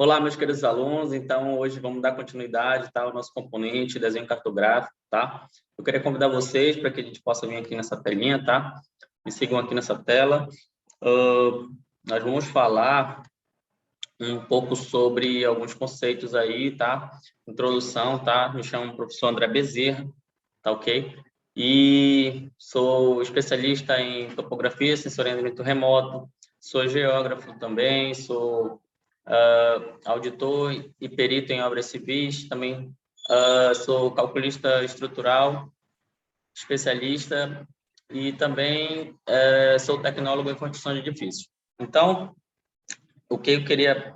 Olá, meus queridos alunos. Então, hoje vamos dar continuidade, tá, ao nosso componente desenho cartográfico, tá? Eu queria convidar vocês para que a gente possa vir aqui nessa telinha, tá? Me sigam aqui nessa tela. Nós vamos falar um pouco sobre alguns conceitos aí, tá? Introdução, tá? Me chamo professor André Bezerra, tá ok? E sou especialista em topografia, sensoriamento remoto, sou geógrafo também, sou auditor e perito em obras civis, também sou calculista estrutural, especialista e também sou tecnólogo em construção de edifícios. Então, o que eu queria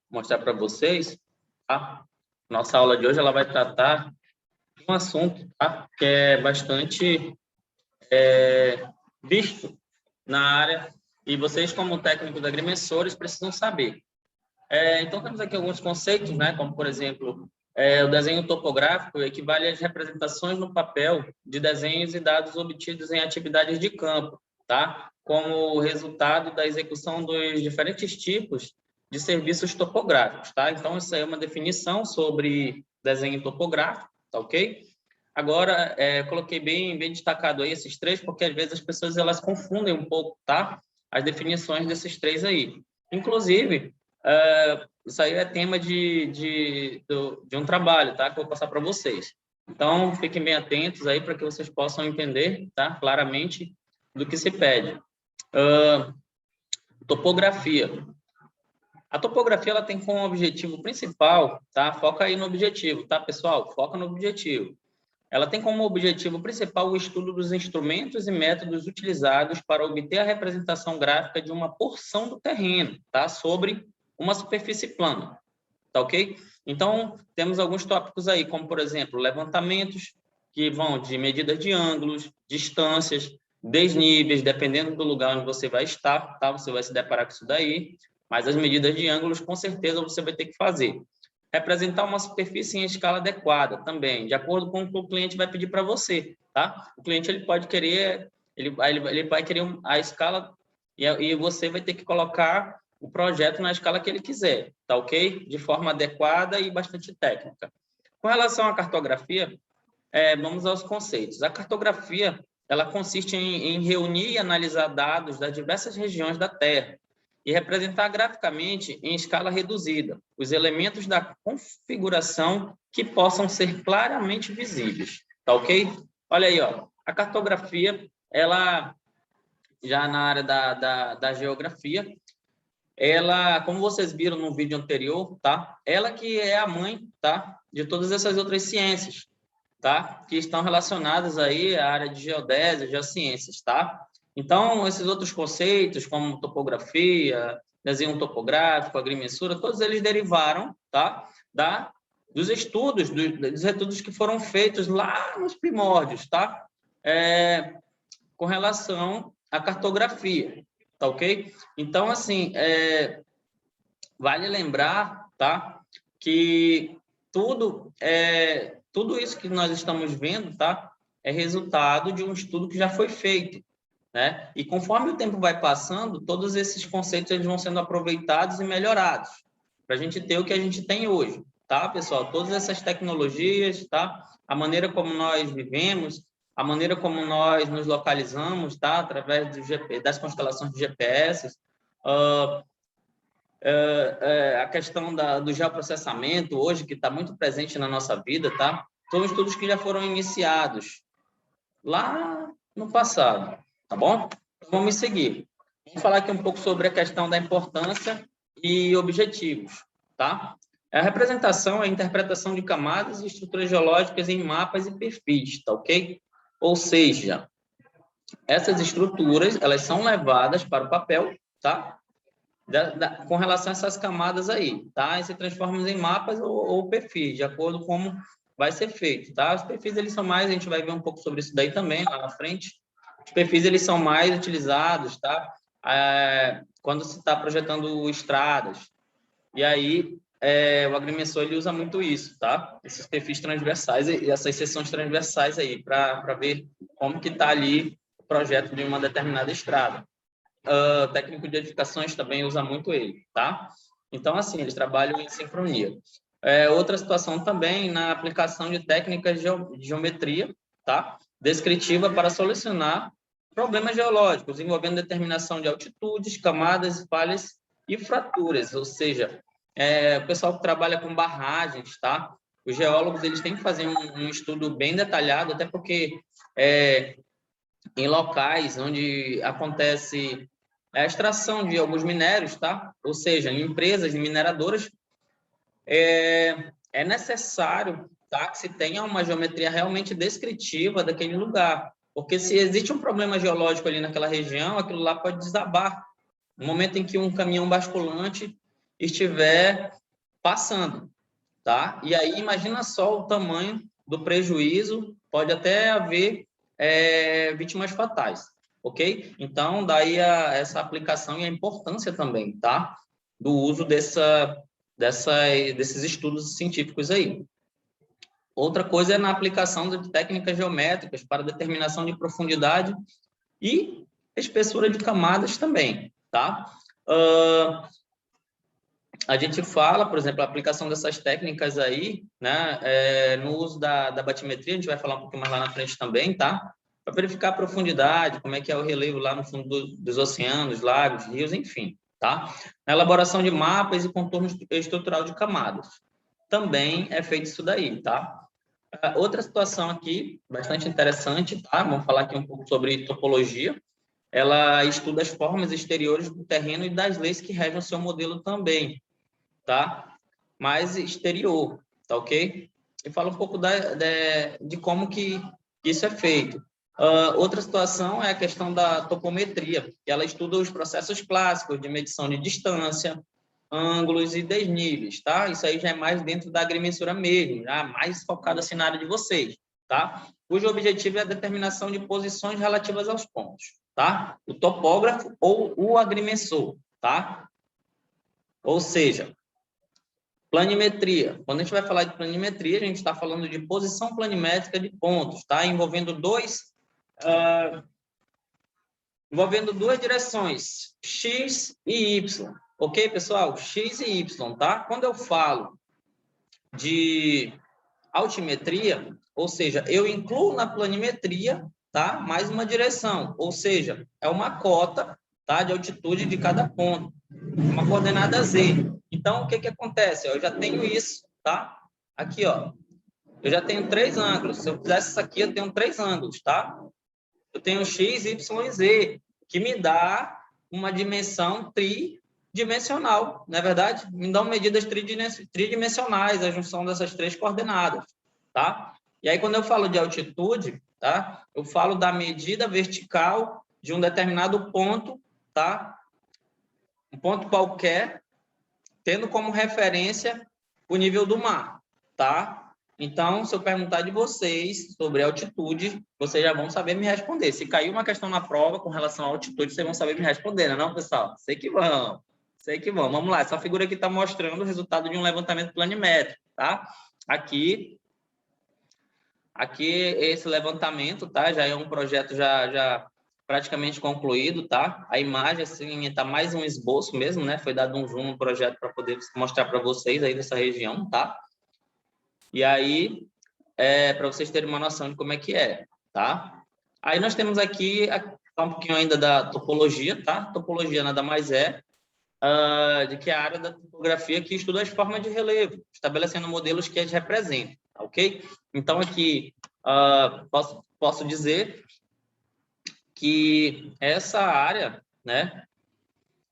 mostrar para vocês, tá? Nossa aula de hoje ela vai tratar de um assunto, tá? Que é bastante visto na área e vocês, como técnicos de agrimensores, precisam saber. Então, temos aqui alguns conceitos, né? Como, por exemplo, o desenho topográfico equivale às representações no papel de desenhos e dados obtidos em atividades de campo, tá? Como resultado da execução dos diferentes tipos de serviços topográficos, tá? Então, isso aí é uma definição sobre desenho topográfico, tá ok? Agora, coloquei bem destacado aí esses três, porque às vezes as pessoas elas confundem um pouco, tá? As definições desses três aí. Inclusive, isso aí é tema de um trabalho, tá? Que eu vou passar para vocês. Então, fiquem bem atentos aí para que vocês possam entender, tá? Claramente do que se pede. Topografia. A topografia ela tem como objetivo principal, tá? Foca aí no objetivo, tá, pessoal? Foca no objetivo. Ela tem como objetivo principal o estudo dos instrumentos e métodos utilizados para obter a representação gráfica de uma porção do terreno, tá? Sobre uma superfície plana, tá ok? Então, temos alguns tópicos aí, como, por exemplo, levantamentos, que vão de medidas de ângulos, distâncias, desníveis, dependendo do lugar onde você vai estar, tá? Você vai se deparar com isso daí, mas as medidas de ângulos, com certeza, você vai ter que fazer. Representar uma superfície em escala adequada também, de acordo com o que o cliente vai pedir para você, tá? O cliente ele pode querer, ele vai querer a escala e você vai ter que colocar o projeto na escala que ele quiser, tá ok? De forma adequada e bastante técnica. Com relação à cartografia, vamos aos conceitos. A cartografia, ela consiste em reunir e analisar dados das diversas regiões da Terra e representar graficamente em escala reduzida os elementos da configuração que possam ser claramente visíveis, tá ok? Olha aí, ó, a cartografia, ela já na área da geografia, ela, como vocês viram no vídeo anterior, tá? Ela que é a mãe, tá? De todas essas outras ciências, tá? Que estão relacionadas aí à área de geodésia, geociências, tá? Então, esses outros conceitos, como topografia, desenho topográfico, agrimensura, todos eles derivaram, tá? Dos estudos que foram feitos lá nos primórdios, tá? Com relação à cartografia, tá ok? Então, assim, vale lembrar, tá? Que tudo isso que nós estamos vendo, tá? É resultado de um estudo que já foi feito, né? E conforme o tempo vai passando, todos esses conceitos eles vão sendo aproveitados e melhorados para a gente ter o que a gente tem hoje, tá, pessoal? Todas essas tecnologias, tá? A maneira como nós vivemos, a maneira como nós nos localizamos, tá? Através das constelações de GPS, a questão do geoprocessamento hoje, que está muito presente na nossa vida, tá? São estudos que já foram iniciados lá no passado, tá bom? Vamos seguir. Vamos falar aqui um pouco sobre a questão da importância e objetivos, tá? A representação é a interpretação de camadas e estruturas geológicas em mapas e perfis, tá ok? Ou seja, essas estruturas, elas são levadas para o papel, tá? Com relação a essas camadas aí, tá? E se transformam em mapas ou perfis, de acordo com como vai ser feito, tá? Os perfis, eles são mais, a gente vai ver um pouco sobre isso daí também, lá na frente. Os perfis, eles são mais utilizados, tá? Quando se está projetando estradas. E aí, o agrimensor, ele usa muito isso, tá? Esses perfis transversais e essas seções transversais aí, para ver como que está ali o projeto de uma determinada estrada. Técnico de edificações também usa muito ele, tá? Então, assim, eles trabalham em sincronia. Outra situação também na aplicação de técnicas de geometria, tá? Descritiva para solucionar problemas geológicos, envolvendo determinação de altitudes, camadas, falhas e fraturas, ou seja, o pessoal que trabalha com barragens, tá? Os geólogos, eles têm que fazer um estudo bem detalhado, até porque em locais onde acontece a extração de alguns minérios, tá? Ou seja, em empresas mineradoras, é necessário, tá, que se tenha uma geometria realmente descritiva daquele lugar, porque se existe um problema geológico ali naquela região, aquilo lá pode desabar no momento em que um caminhão basculante estiver passando, tá? E aí imagina só o tamanho do prejuízo, pode até haver vítimas fatais, ok? Então, daí essa aplicação e a importância também, tá? Do uso desses estudos científicos aí. Outra coisa é na aplicação de técnicas geométricas para determinação de profundidade e espessura de camadas também, tá? A gente fala, por exemplo, a aplicação dessas técnicas aí, né, no uso da batimetria, a gente vai falar um pouquinho mais lá na frente também, tá? Para verificar a profundidade, como é que é o relevo lá no fundo dos oceanos, lagos, rios, enfim, tá? Na elaboração de mapas e contornos estrutural de camadas. Também é feito isso daí, tá? Outra situação aqui, bastante interessante, tá? Vamos falar aqui um pouco sobre topologia. Ela estuda as formas exteriores do terreno e das leis que regem o seu modelo também, tá? Mais exterior, tá ok? E fala um pouco de como que isso é feito. Outra situação é a questão da topometria, que ela estuda os processos clássicos de medição de distância, ângulos e desníveis, tá? Isso aí já é mais dentro da agrimensura mesmo, já mais focado assim na área de vocês, tá? Cujo objetivo é a determinação de posições relativas aos pontos, tá? O topógrafo ou o agrimensor, tá? Ou seja, planimetria. Quando a gente vai falar de planimetria, a gente está falando de posição planimétrica de pontos, tá? Envolvendo duas direções, X e Y. Ok, pessoal? X e Y, tá? Quando eu falo de altimetria, ou seja, eu incluo na planimetria, tá? Mais uma direção, ou seja, é uma cota, tá? De altitude de cada ponto, uma coordenada Z. Então, o que acontece? Eu já tenho isso, tá? Aqui, ó. Eu já tenho 3 ângulos. Se eu fizesse isso aqui, eu tenho 3 ângulos, tá? Eu tenho X, Y e Z, que me dá uma dimensão tridimensional, não é verdade? Me dão medidas tridimensionais, a junção dessas 3 coordenadas, tá? E aí, quando eu falo de altitude, tá? Eu falo da medida vertical de um determinado ponto, tá? Um ponto qualquer, tendo como referência o nível do mar, tá? Então, se eu perguntar de vocês sobre altitude, vocês já vão saber me responder. Se cair uma questão na prova com relação à altitude, vocês vão saber me responder, não é não, pessoal? Sei que vão. Sei que vão. Vamos lá, essa figura aqui está mostrando o resultado de um levantamento planimétrico, tá? Aqui esse levantamento, tá? Já é um projeto já praticamente concluído, tá? A imagem, assim, está mais um esboço mesmo, né? Foi dado um zoom no projeto para poder mostrar para vocês aí dessa região, tá? E aí, para vocês terem uma noção de como é que é, tá? Aí nós temos aqui um pouquinho ainda da topologia, tá? Topologia nada mais de que a área da topografia que estuda as formas de relevo, estabelecendo modelos que as representam, tá, ok? Então, aqui, posso dizer que essa área, né?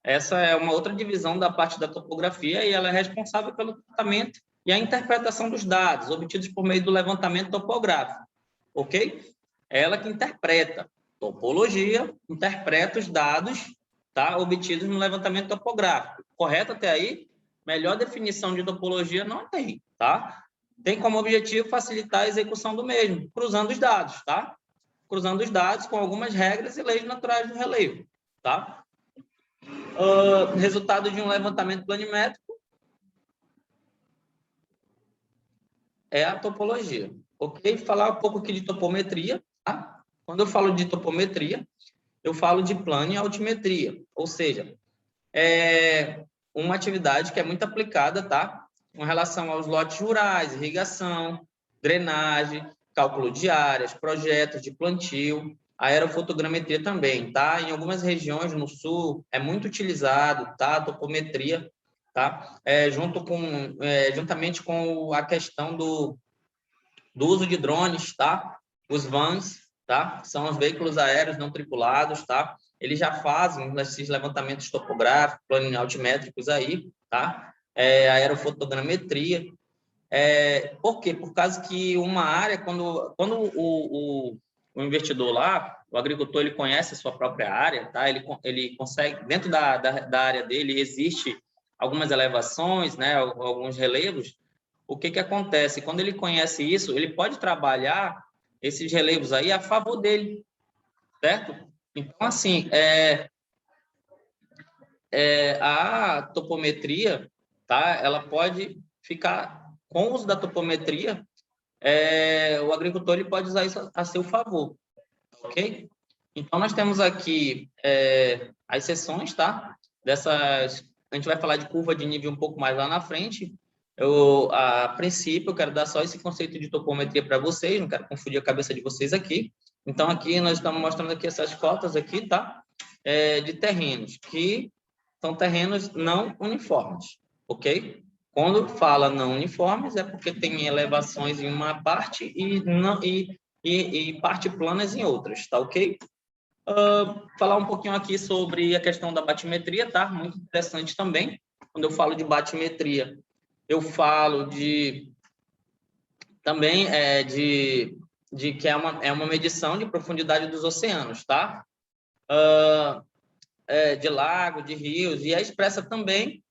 Essa é uma outra divisão da parte da topografia e ela é responsável pelo tratamento e a interpretação dos dados obtidos por meio do levantamento topográfico, ok? É ela que interpreta. Topologia interpreta os dados, tá, obtidos no levantamento topográfico. Correto até aí? Melhor definição de topologia não tem, tá? Tem como objetivo facilitar a execução do mesmo, cruzando os dados, tá? Cruzando os dados com algumas regras e leis naturais do relevo, tá? Resultado de um levantamento planimétrico é a topologia. Ok? Falar um pouco aqui de topometria. Tá? Quando eu falo de topometria, eu falo de plano e altimetria. Ou seja, uma atividade que é muito aplicada, tá? Com relação aos lotes rurais, irrigação, drenagem, cálculo de áreas, projetos de plantio, a aerofotogrametria também, tá? Em algumas regiões no sul é muito utilizado, tá? A topometria, tá? Juntamente com a questão do uso de drones, tá? Os vans, tá? São os veículos aéreos não tripulados, tá? Eles já fazem esses levantamentos topográficos, planos altimétricos aí, tá? A aerofotogrametria. Por quê? Por causa que uma área, quando o investidor lá, o agricultor, ele conhece a sua própria área, tá? Ele consegue, dentro da área dele, existe algumas elevações, né? Alguns relevos. O que acontece? Quando ele conhece isso, ele pode trabalhar esses relevos aí a favor dele, certo? Então, assim, a topometria, tá? Ela pode ficar, com o uso da topometria, o agricultor ele pode usar isso a seu favor, ok? Então, nós temos aqui as seções, tá? A gente vai falar de curva de nível um pouco mais lá na frente. A princípio, eu quero dar só esse conceito de topometria para vocês, não quero confundir a cabeça de vocês aqui. Então, aqui nós estamos mostrando aqui essas cotas aqui, tá? De terrenos, que são terrenos não uniformes, ok? Quando fala não uniformes, é porque tem elevações em uma parte e parte planas em outras, tá ok? Falar um pouquinho aqui sobre a questão da batimetria, tá? Muito interessante também. Quando eu falo de batimetria, eu falo também de que é uma medição de profundidade dos oceanos, tá? De lago, de rios, e é expressa também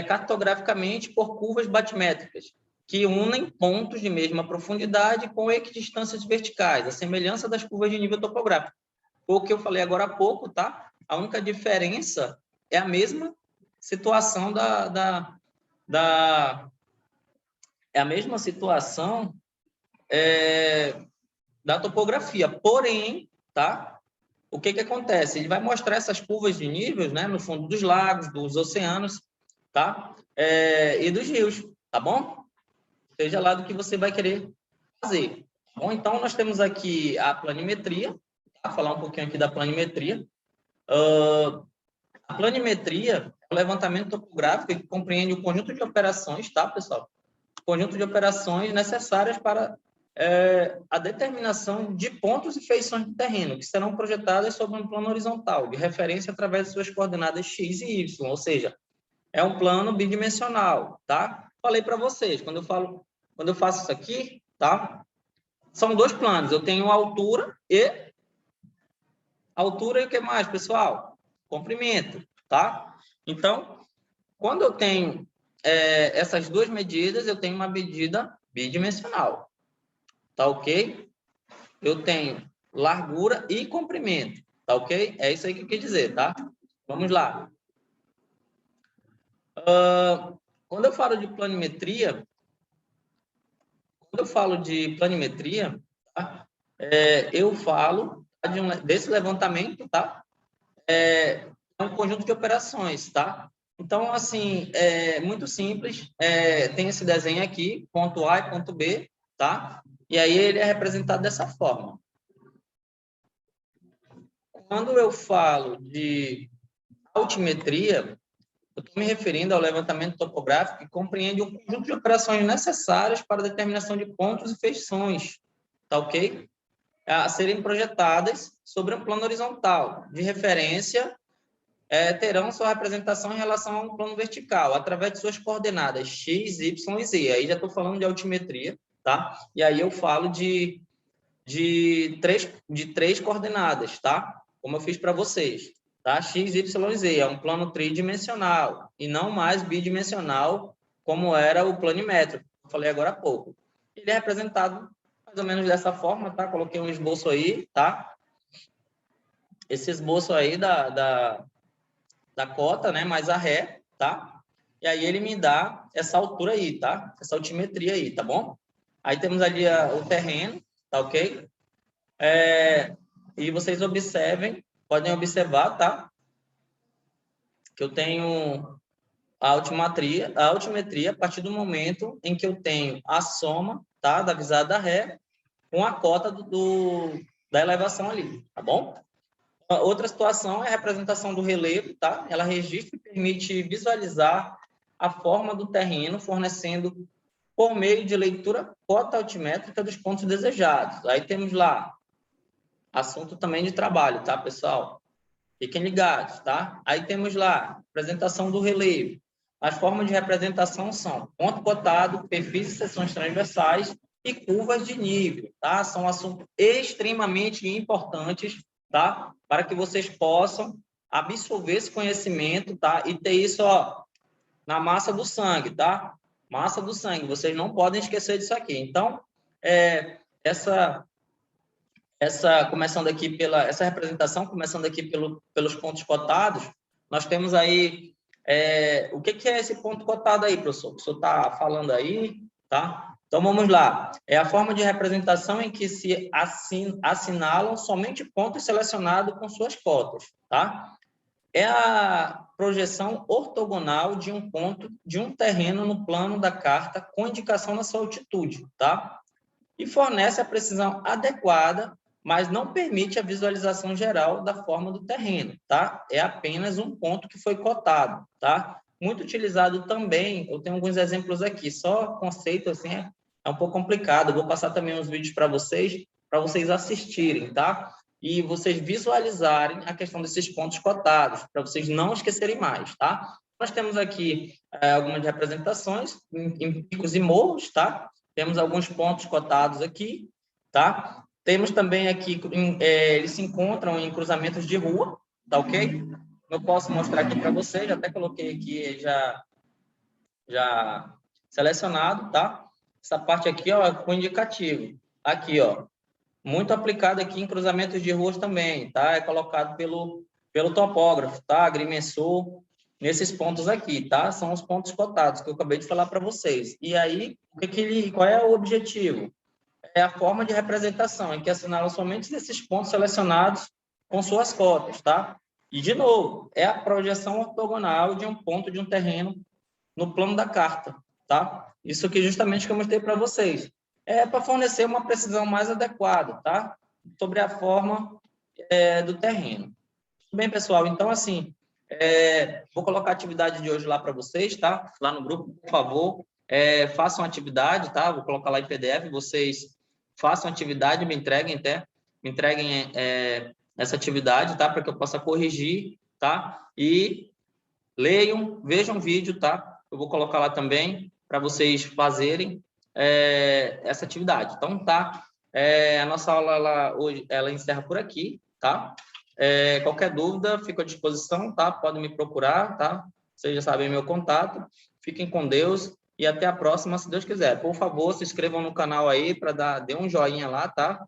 cartograficamente por curvas batimétricas, que unem pontos de mesma profundidade com equidistâncias verticais, a semelhança das curvas de nível topográfico. O que eu falei agora há pouco, tá? A única diferença é a mesma situação é a mesma situação da topografia. Porém, tá? O que acontece? Ele vai mostrar essas curvas de níveis, né? No fundo dos lagos, dos oceanos, tá? E dos rios, tá bom? Seja lá do que você vai querer fazer. Bom, então, nós temos aqui a planimetria. Tá? Falar um pouquinho aqui da planimetria. A planimetria é o levantamento topográfico que compreende o conjunto de operações, tá, pessoal? Conjunto de operações necessárias para a determinação de pontos e feições do terreno, que serão projetadas sobre um plano horizontal, de referência através de suas coordenadas x e y, ou seja, é um plano bidimensional, tá? Falei para vocês, quando eu faço isso aqui, tá? São dois planos, eu tenho altura e o que mais, pessoal? Comprimento, tá? Então, quando eu tenho essas duas medidas, eu tenho uma medida bidimensional, tá ok? Eu tenho largura e comprimento, tá ok? É isso aí que eu quis dizer, tá? Vamos lá. Quando eu falo de planimetria, tá? Eu falo desse levantamento, tá? É um conjunto de operações, tá? Então, assim, é muito simples. Tem esse desenho aqui, ponto A e ponto B, tá? E aí ele é representado dessa forma. Quando eu falo de altimetria, eu estou me referindo ao levantamento topográfico que compreende um conjunto de operações necessárias para a determinação de pontos e feições, tá ok? A serem projetadas sobre um plano horizontal. De referência, terão sua representação em relação a um plano vertical, através de suas coordenadas x, y e z. Aí já estou falando de altimetria, tá? E aí eu falo de três coordenadas, tá? Como eu fiz para vocês, tá? X, Y e Z. É um plano tridimensional e não mais bidimensional, como era o planimétrico, que eu falei agora há pouco. Ele é representado mais ou menos dessa forma, tá? Coloquei um esboço aí, tá? Esse esboço aí da cota, né? Mais a ré, tá? E aí ele me dá essa altura aí, tá? Essa altimetria aí, tá bom? Aí temos ali o terreno, tá ok? E vocês podem observar, tá? Que eu tenho a altimetria a partir do momento em que eu tenho a soma, tá, da visada da ré com a cota da elevação ali, tá bom? Outra situação é a representação do relevo, tá? Ela registra e permite visualizar a forma do terreno, fornecendo por meio de leitura cota altimétrica dos pontos desejados. Aí temos lá assunto também de trabalho, tá, pessoal? Fiquem ligados, tá? Aí temos lá apresentação do relevo. As formas de representação são ponto cotado, perfis e seções transversais e curvas de nível, tá? São assuntos extremamente importantes, tá? Para que vocês possam absorver esse conhecimento, tá? E ter isso, ó, na massa do sangue, tá? Massa do sangue, vocês não podem esquecer disso aqui. Então, essa representação, começando aqui pelos pontos cotados, nós temos aí, o que é esse ponto cotado aí, professor? O professor está falando aí, tá? Então, vamos lá. É a forma de representação em que se assinalam somente pontos selecionados com suas cotas, tá? É a projeção ortogonal de um ponto de um terreno no plano da carta com indicação na sua altitude, tá? E fornece a precisão adequada, mas não permite a visualização geral da forma do terreno, tá? É apenas um ponto que foi cotado, tá? Muito utilizado também, eu tenho alguns exemplos aqui, só conceito assim é um pouco complicado, eu vou passar também uns vídeos para vocês assistirem, tá? E vocês visualizarem a questão desses pontos cotados, para vocês não esquecerem mais, tá? Nós temos aqui algumas representações em picos e morros, tá? Temos alguns pontos cotados aqui, tá? Temos também aqui, eles se encontram em cruzamentos de rua, tá ok? Eu posso mostrar aqui para vocês, até coloquei aqui já selecionado, tá? Essa parte aqui, ó, com indicativo. Aqui, ó, muito aplicado aqui em cruzamentos de ruas também, tá? É colocado pelo topógrafo, tá? Agrimensor, nesses pontos aqui, tá? São os pontos cotados que eu acabei de falar para vocês. E aí, qual é o objetivo? É a forma de representação, em que assinala somente esses pontos selecionados com suas cotas, tá? E, de novo, é a projeção ortogonal de um ponto de um terreno no plano da carta, tá? Isso aqui justamente que eu mostrei para vocês. É para fornecer uma precisão mais adequada, tá? Sobre a forma do terreno. Tudo bem, pessoal? Então, assim, vou colocar a atividade de hoje lá para vocês, tá? Lá no grupo, por favor, façam atividade, tá? Vou colocar lá em PDF, vocês façam atividade, me entreguem essa atividade, tá? Para que eu possa corrigir, tá? E leiam, vejam o vídeo, tá? Eu vou colocar lá também para vocês fazerem essa atividade. Então, tá? A nossa aula hoje ela encerra por aqui, tá? Qualquer dúvida, fico à disposição, tá? Podem me procurar, tá? Vocês já sabem meu contato. Fiquem com Deus e até a próxima, se Deus quiser. Por favor, se inscrevam no canal aí para dê um joinha lá, tá?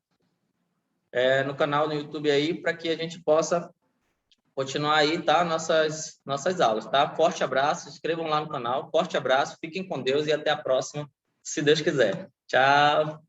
No canal no YouTube aí, para que a gente possa continuar aí, tá? Nossas aulas, tá? Forte abraço, se inscrevam lá no canal. Forte abraço, fiquem com Deus e até a próxima, se Deus quiser. Tchau!